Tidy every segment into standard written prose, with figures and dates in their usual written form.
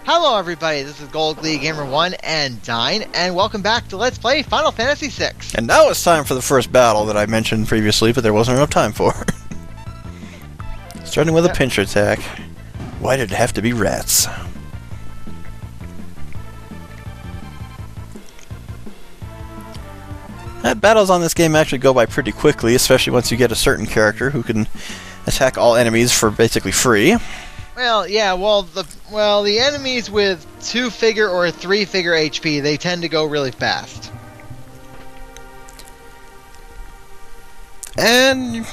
Hello everybody, this is Gold Glee Gamer 1 and Dyne, and welcome back to Let's Play Final Fantasy VI. And now it's time for the first battle that I mentioned previously, but there wasn't enough time for. Starting with a pinch attack. Why did it have to be rats? Battles on this game actually go by pretty quickly, especially once you get a certain character who can attack all enemies for basically free. Well, yeah, the enemies with 2-figure or 3-figure HP, they tend to go really fast. And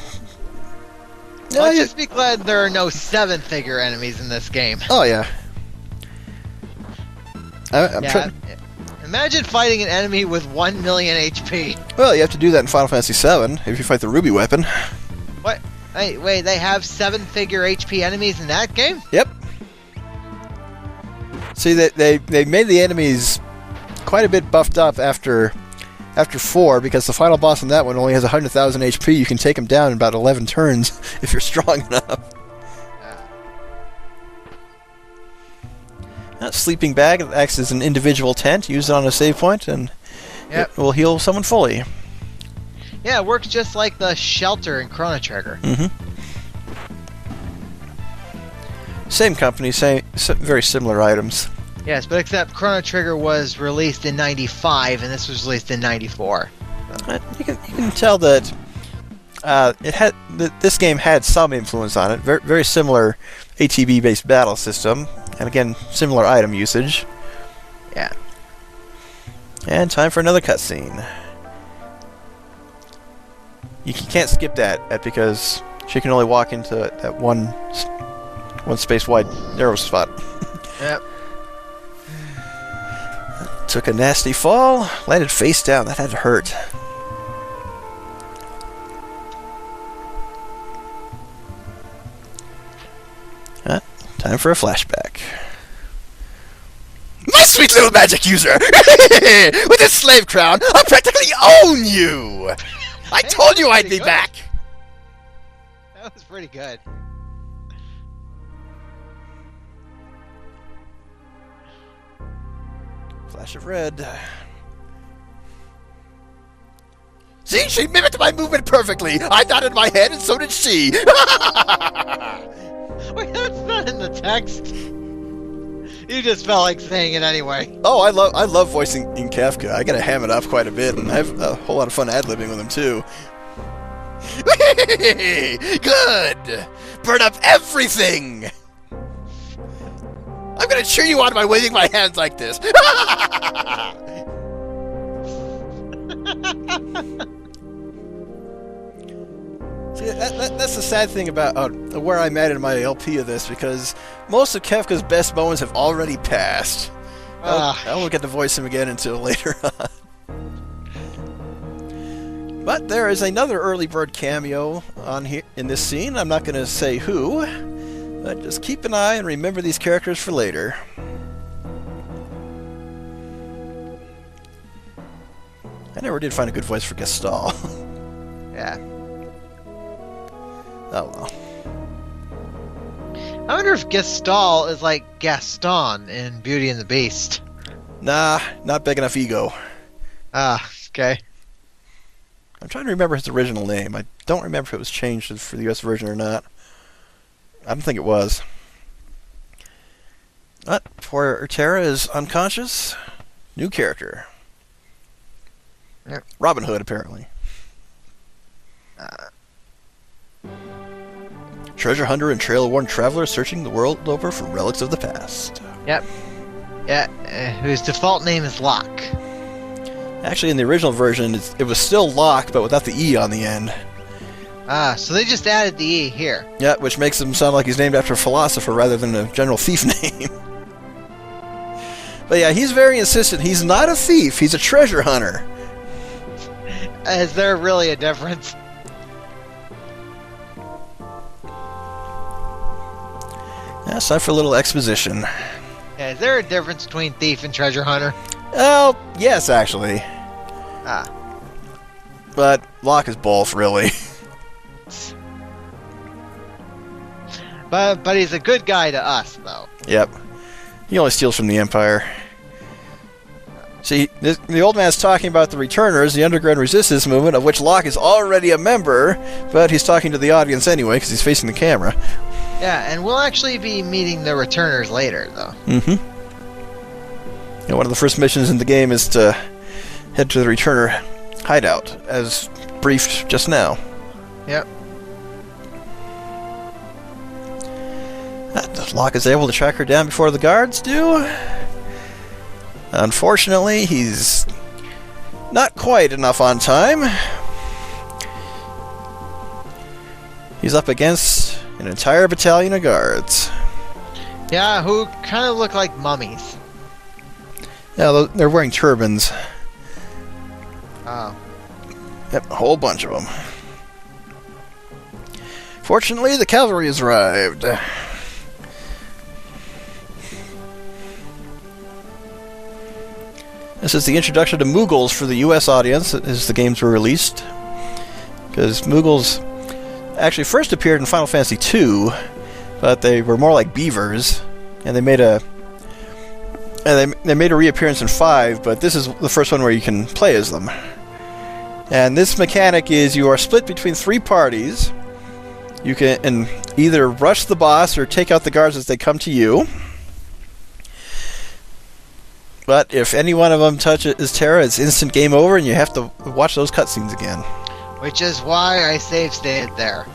let's just be glad there are no 7-figure enemies in this game. Oh yeah. Imagine fighting an enemy with 1 million HP. Well, you have to do that in Final Fantasy VII if you fight the Ruby weapon. What? Wait, they have 7-figure HP enemies in that game? Yep. See, they made the enemies quite a bit buffed up after 4, because the final boss in that one only has 100,000 HP. You can take him down in about 11 turns if you're strong enough. Sleeping bag acts as an individual tent. Use it on a save point, and it will heal someone fully. Yeah, it works just like the shelter in Chrono Trigger. Same company, very similar items. Yes, but except Chrono Trigger was released in '95, and this was released in '94. You can tell that this game had some influence on it. Very similar ATB-based battle system, and again, similar item usage. Yeah. And time for another cutscene. You can't skip that because she can only walk into that one space-wide narrow spot. Yep. Took a nasty fall, landed face down. That had to hurt. Time for a flashback. My sweet little magic user! With this slave crown, I practically own you! I told you I'd be back! That was pretty good. Flash of red. See, she mimicked my movement perfectly! I nodded my head and so did she! Wait, that's not in the text. You just felt like saying it anyway. Oh, I love voicing in Kafka. I gotta ham it up quite a bit, and I have a whole lot of fun ad-libbing with him too. Good! Burn up everything! I'm gonna cheer you on by waving my hands like this. See, that's the sad thing about where I'm at in my LP of this, because most of Kefka's best moments have already passed. I won't get to voice him again until later on. But there is another early bird cameo on here in this scene. I'm not going to say who, but just keep an eye and remember these characters for later. I never did find a good voice for Gestalt. Yeah. Oh well. I wonder if Gestalt is like Gaston in Beauty and the Beast. Nah, not big enough ego. Ah, okay. I'm trying to remember his original name. I don't remember if it was changed for the US version or not. I don't think it was. But poor Terra is unconscious. New character. Yep. Robin Hood, apparently. Treasure hunter and trail-worn traveler searching the world over for relics of the past. Yep. Yeah, whose default name is Locke. Actually, in the original version, it was still Locke, but without the E on the end. Ah, so they just added the E here. Yeah, which makes him sound like he's named after a philosopher rather than a general thief name. But yeah, he's very insistent. He's not a thief, he's a treasure hunter. Is there really a difference? Yeah, it's time for a little exposition. Yeah, is there a difference between thief and treasure hunter? Oh, yes, actually. Ah. But Locke is both, really. But he's a good guy to us, though. Yep. He only steals from the Empire. See, the old man's talking about the Returners, the underground resistance movement, of which Locke is already a member, but he's talking to the audience anyway, because he's facing the camera. Yeah, and we'll actually be meeting the Returners later, though. Mm-hmm. And one of the first missions in the game is to head to the Returner hideout, as briefed just now. Yep. Locke is able to track her down before the guards do. Unfortunately, he's not quite enough on time. He's up against an entire battalion of guards. Yeah, who kind of look like mummies. Yeah, they're wearing turbans. Oh. Yep, a whole bunch of them. Fortunately, the cavalry has arrived. This is the introduction to Moogles for the US audience as the games were released. Because Moogles actually first appeared in Final Fantasy II, but they were more like beavers, and they made a reappearance in 5, but this is the first one where you can play as them. And this mechanic is you are split between 3 parties. You can either rush the boss or take out the guards as they come to you. But if any one of them touches Terra, it's instant game over, and you have to watch those cutscenes again. Which is why I save stated there.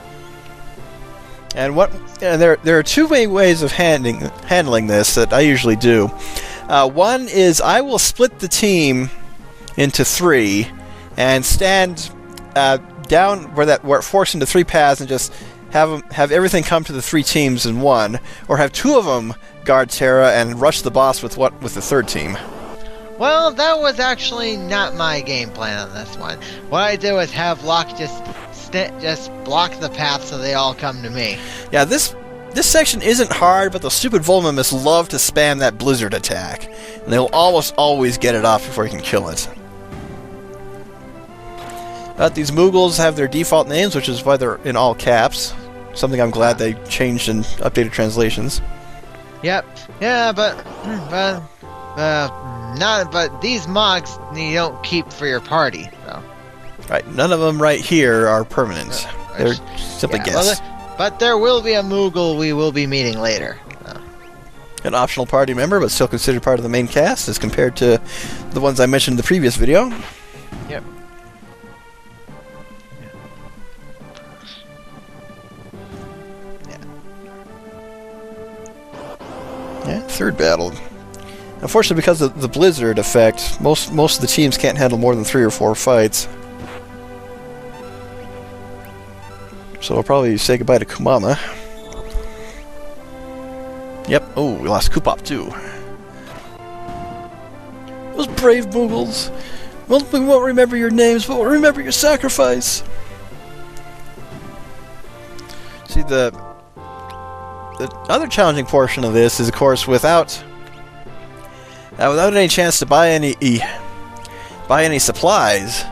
And there are 2 main ways of handling this that I usually do. One is I will split the team into 3 and stand down where it forks into 3 paths and just have everything come to the 3 teams in one, or have 2 of them guard Terra and rush the boss with the 3rd team. Well, that was actually not my game plan on this one. What I did was have Locke just block the path so they all come to me. Yeah, this section isn't hard, but the stupid Volmamists love to spam that blizzard attack, and they'll almost always get it off before you can kill it. But these Moogles have their default names, which is why they're in all caps. Something I'm glad they changed in updated translations. Yep. Yeah, but these mogs you don't keep for your party. So. Right. None of them right here are permanent. They're simply guests. But there will be a Moogle we will be meeting later. So. An optional party member, but still considered part of the main cast, as compared to the ones I mentioned in the previous video. Yep. Yeah, 3rd battle. Unfortunately, because of the blizzard effect, most of the teams can't handle more than 3 or 4 fights. So we'll probably say goodbye to Kumama. Yep. Oh, we lost Kupop too. Those brave Moogles. Well, we won't remember your names, but we'll remember your sacrifice. See, the other challenging portion of this is, of course, without any chance to buy any supplies,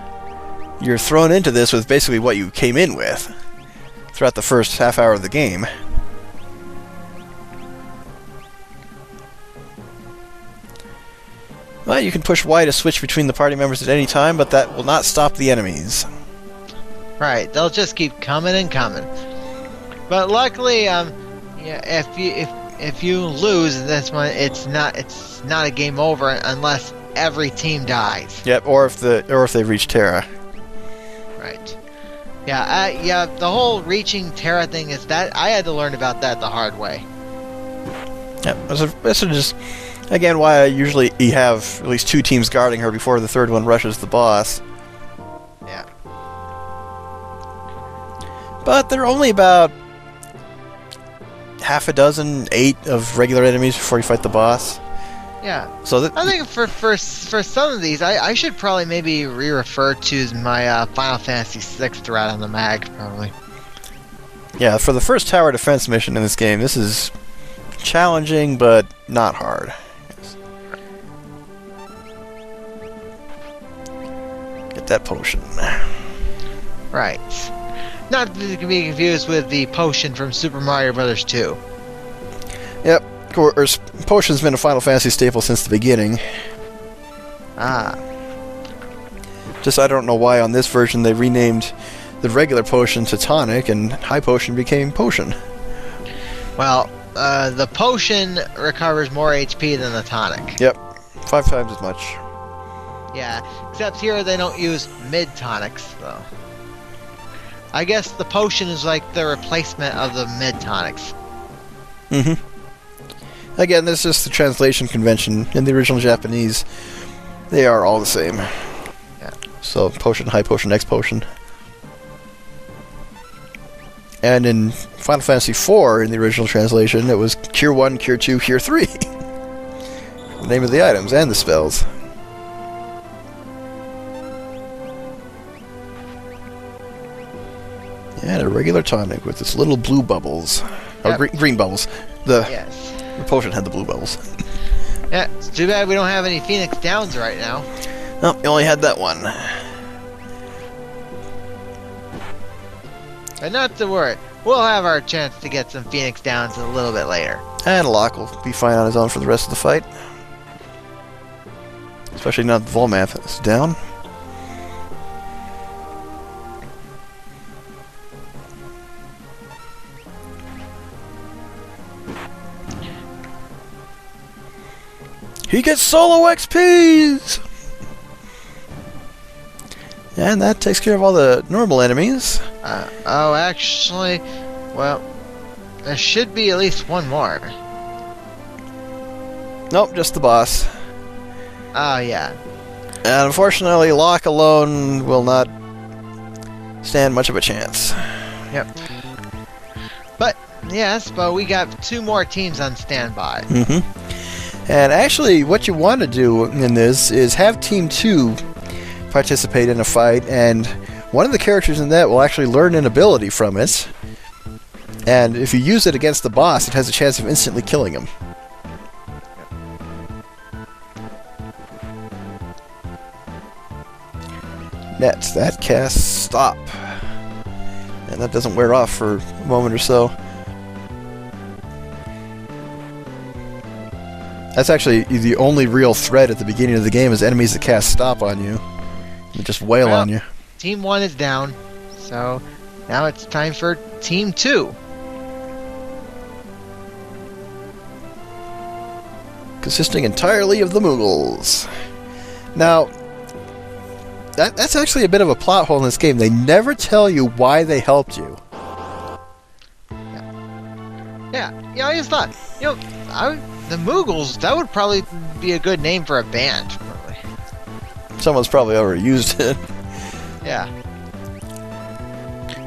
you're thrown into this with basically what you came in with throughout the first half hour of the game. Well, you can push Y to switch between the party members at any time, but that will not stop the enemies. Right, they'll just keep coming and coming. But luckily, yeah, if you lose this one, it's not a game over unless every team dies. Yep, or if they reach Terra. Right. Yeah, the whole reaching Terra thing is that I had to learn about that the hard way. Yep, this is just again why I usually have at least 2 teams guarding her before the 3rd one rushes the boss. Yeah. But there are only about half a dozen, 8 of regular enemies before you fight the boss. Yeah. So I think for some of these, I should probably maybe re-refer to my Final Fantasy VI thread on the mag, probably. Yeah, for the first tower defense mission in this game, this is challenging, but not hard. Yes. Get that potion. Right. Not to be confused with the potion from Super Mario Bros. 2. Yep. Potion's been a Final Fantasy staple since the beginning. Ah. Just I don't know why on this version they renamed the regular potion to tonic and high potion became potion. Well, the potion recovers more HP than the tonic. Yep, 5 times as much. Yeah, except here they don't use mid tonics though. I guess the potion is like the replacement of the mid tonics. Mm-hmm. Again, this is just the translation convention. In the original Japanese, they are all the same. Yeah. So, potion, high potion, X potion. And in Final Fantasy IV, in the original translation, it was Cure 1, Cure 2, Cure 3. The name of the items and the spells. And a regular tonic with its little blue bubbles. Yep. Or green bubbles. Yes. The potion had the blue bubbles. Yeah, it's too bad we don't have any Phoenix Downs right now. No, you only had that one. But not to worry. We'll have our chance to get some Phoenix Downs a little bit later. And Locke will be fine on his own for the rest of the fight. Especially now that the Volmath is down. He gets solo XPs! And that takes care of all the normal enemies. Oh, actually, well, there should be at least one more. Nope, just the boss. Oh, yeah. And unfortunately, Locke alone will not stand much of a chance. Yep. But, yes, but we got 2 more teams on standby. Mm-hmm. And actually, what you want to do in this is have Team 2 participate in a fight, and one of the characters in that will actually learn an ability from it. And if you use it against the boss, it has a chance of instantly killing him. Next, that casts Stop. And that doesn't wear off for a moment or so. That's actually the only real threat at the beginning of the game is enemies that cast Stop on you. They just wail on you. Team 1 is down, so now it's time for Team 2. Consisting entirely of the Moogles. Now, that's actually a bit of a plot hole in this game. They never tell you why they helped you. Yeah, I just thought, the Moogles, that would probably be a good name for a band. Probably. Someone's probably already used it. Yeah.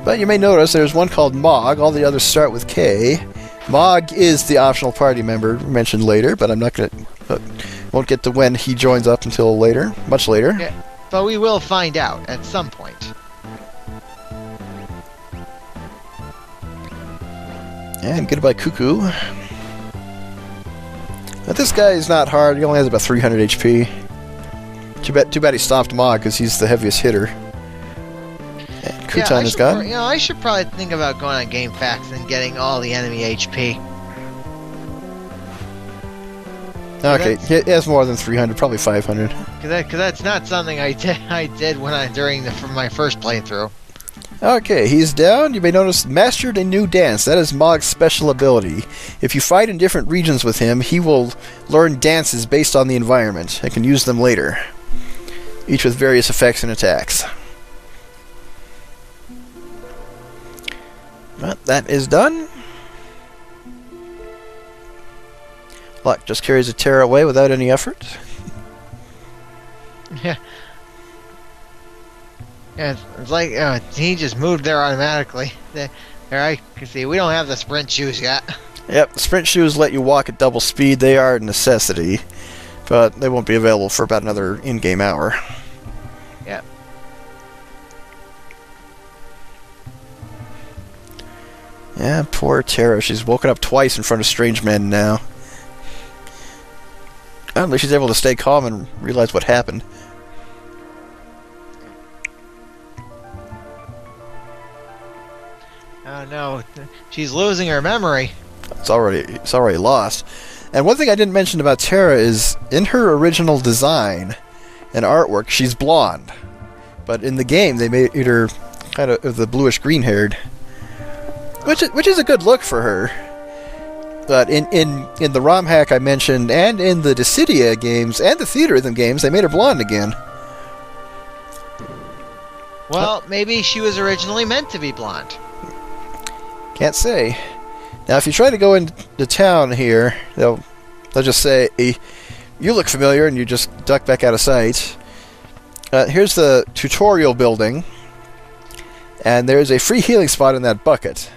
But you may notice there's one called Mog. All the others start with K. Mog is the optional party member mentioned later, but I'm not going to... won't get to when he joins up until later. Much later. Yeah, but we will find out at some point. And goodbye, Cuckoo. But this guy is not hard. He only has about 300 HP. Too bad he stopped Mog, because he's the heaviest hitter. And Kutan is gone. I should probably think about going on GameFAQs and getting all the enemy HP. Okay, he has more than 300, probably 500. Because that's not something I did from my first playthrough. Okay, he's down. You may notice mastered a new dance. That is Mog's special ability. If you fight in different regions with him, he will learn dances based on the environment and can use them later, each with various effects and attacks. But that is done. Locke just carries a Terra away without any effort. Yeah. Yeah, it's like he just moved there automatically. There, I can see we don't have the sprint shoes yet. Yep, the sprint shoes let you walk at double speed. They are a necessity, but they won't be available for about another in-game hour. Yep. Yeah, poor Terra. She's woken up twice in front of strange men now. At least she's able to stay calm and realize what happened. Oh no, she's losing her memory. It's already lost. And one thing I didn't mention about Terra is, in her original design and artwork, she's blonde. But in the game, they made her kind of the bluish-green haired, which is a good look for her. But in the ROM hack I mentioned, and in the Dissidia games, and the Theatrhythm games, they made her blonde again. Well, maybe she was originally meant to be blonde. Can't say. Now, if you try to go into town here, they'll just say, "You look familiar," and you just duck back out of sight. Here's the tutorial building, and there's a free healing spot in that bucket.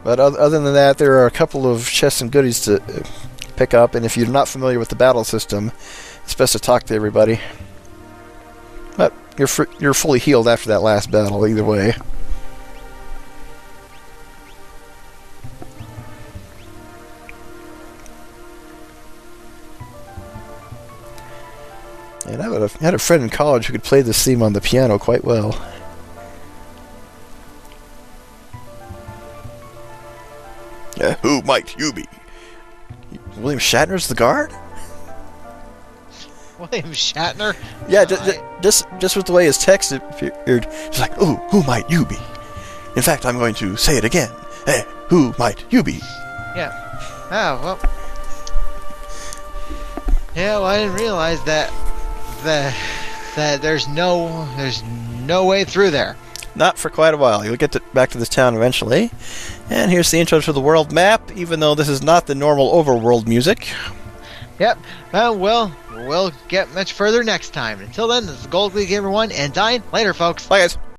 But other than that, there are a couple of chests and goodies to pick up, and if you're not familiar with the battle system, it's best to talk to everybody. But you're fully healed after that last battle, either way. And I had a friend in college who could play this theme on the piano quite well. Who might you be? William Shatner's the guard? William Shatner? Yeah, just with the way his text appeared, it's like, "Ooh, who might you be?" In fact, I'm going to say it again. Hey, who might you be? Yeah. Oh, well. Yeah, well, I didn't realize that there's no way through there. Not for quite a while. You'll get back to this town eventually. And here's the intro to the world map, even though this is not the normal overworld music. Yep. We'll get much further next time. Until then, this is Gold League Gamer 1 and Dyne. Later, folks. Bye, guys.